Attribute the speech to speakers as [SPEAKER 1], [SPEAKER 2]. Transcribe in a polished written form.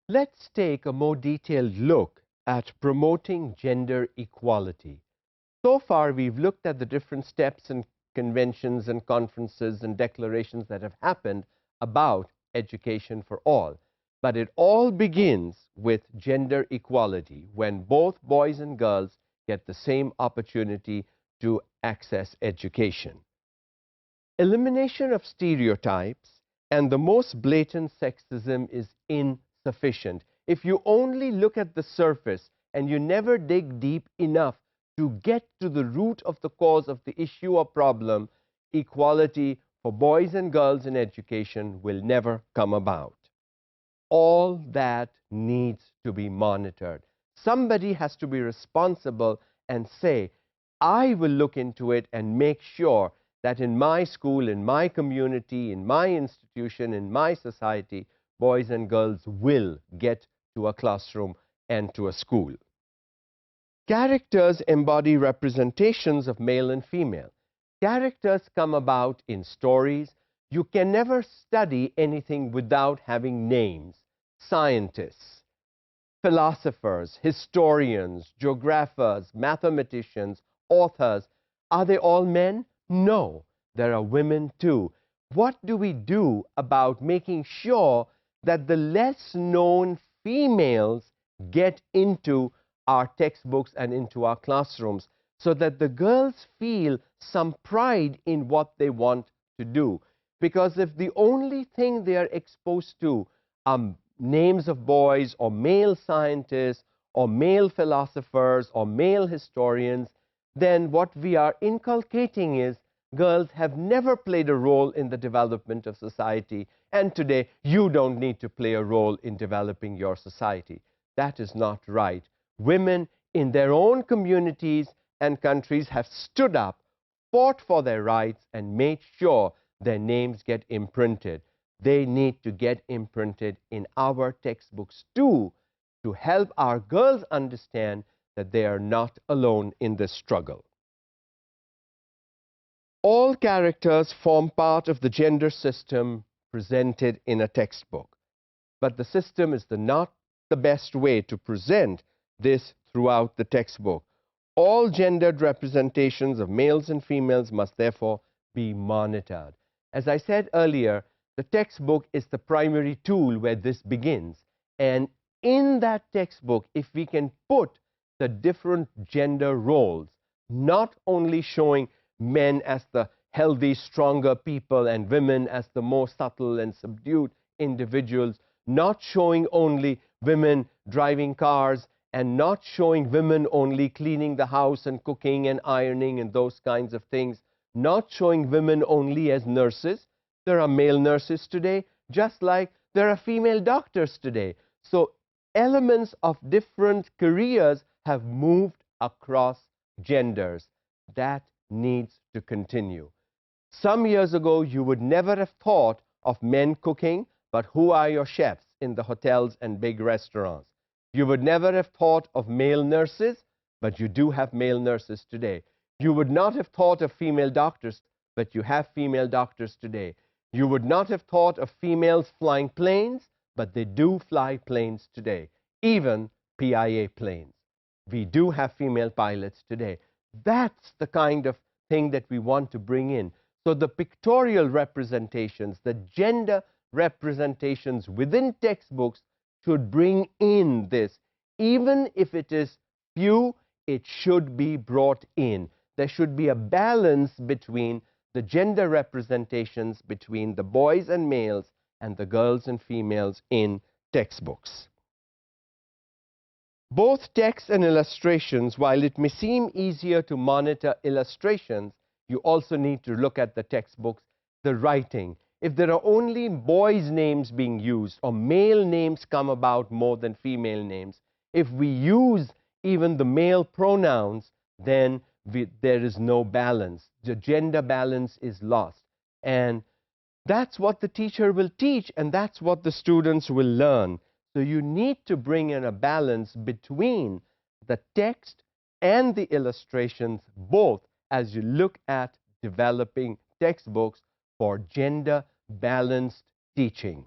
[SPEAKER 1] Let's take a more detailed look at promoting gender equality. So far, we've looked at the different steps and conventions and conferences and declarations that have happened about education for all. But it all begins with gender equality, when both boys and girls get the same opportunity to access education. Elimination of stereotypes and the most blatant sexism is insufficient. If you only look at the surface and you never dig deep enough to get to the root of the cause of the issue or problem, equality for boys and girls in education will never come about. All that needs to be monitored. Somebody has to be responsible and say, I will look into it and make sure that in my school, in my community, in my institution, in my society, boys and girls will get to a classroom and to a school. Characters embody representations of male and female. Characters come about in stories. You can never study anything without having names. Scientists, philosophers, historians, geographers, mathematicians, authors, are they all men? No, there are women too. What do we do about making sure that the less known females get into our textbooks and into our classrooms, so that the girls feel some pride in what they want to do? Because if the only thing they are exposed to are names of boys or male scientists or male philosophers or male historians, then what we are inculcating is girls have never played a role in the development of society, and today you don't need to play a role in developing your society. That is not right. Women in their own communities and countries have stood up, fought for their rights, and made sure their names get imprinted. They need to get imprinted in our textbooks too, to help our girls understand that they are not alone in this struggle. All characters form part of the gender system presented in a textbook, but the system is not the best way to present this throughout the textbook. All gendered representations of males and females must therefore be monitored. As I said earlier, the textbook is the primary tool where this begins. And in that textbook, if we can put the different gender roles, not only showing men as the healthy, stronger people and women as the more subtle and subdued individuals, not showing only women driving cars and not showing women only cleaning the house and cooking and ironing and those kinds of things, not showing women only as nurses. There are male nurses today, just like there are female doctors today. So elements of different careers have moved across genders. That needs to continue. Some years ago, you would never have thought of men cooking, but who are your chefs in the hotels and big restaurants? You would never have thought of male nurses, but you do have male nurses today. You would not have thought of female doctors, but you have female doctors today. You would not have thought of females flying planes, but they do fly planes today, even PIA planes. We do have female pilots today. That's the kind of thing that we want to bring in. So the pictorial representations, the gender representations within textbooks should bring in this. Even if it is few, it should be brought in. There should be a balance between the gender representations between the boys and males and the girls and females in textbooks. Both text and illustrations, while it may seem easier to monitor illustrations, you also need to look at the textbooks, the writing. If there are only boys' names being used or male names come about more than female names, if we use even the male pronouns, then there is no balance. The gender balance is lost. And that's what the teacher will teach, and that's what the students will learn. So you need to bring in a balance between the text and the illustrations, both as you look at developing textbooks for gender balanced teaching.